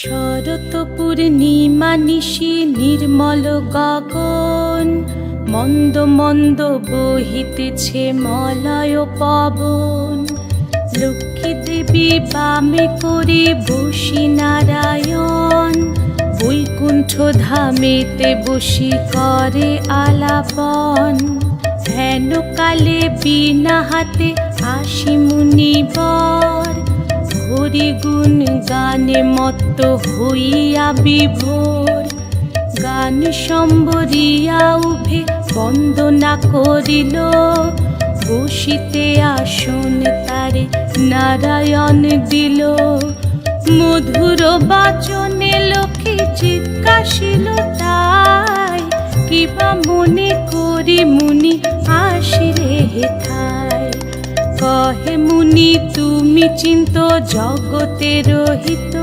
শরৎ পূর্ণিমা নিশি নির্মল গগন, মন্দ মন্দ বহিতেছে মলয় পবন। লক্ষ্মী দেবী বামে করে বসি নারায়ণ, বৈকুণ্ঠ ধামেতে বসি করে আলাপন। হেন কালে বিনা হাতে আসি মুনিবর, হরি গুণ গানে মত্ত হইয়া বিভোর। গান সম্বরিয়া উভে বন্দনা করিল, বসিতে আসন তারে নারায়ণ দিল। মধুর বাচনে লক্ষ্মী জিজ্ঞাসিল তাই, কিবা মনে করি মুনি আসিরে হেথায়। কহে মুনি তুমি চিন্ত জগতের হিত,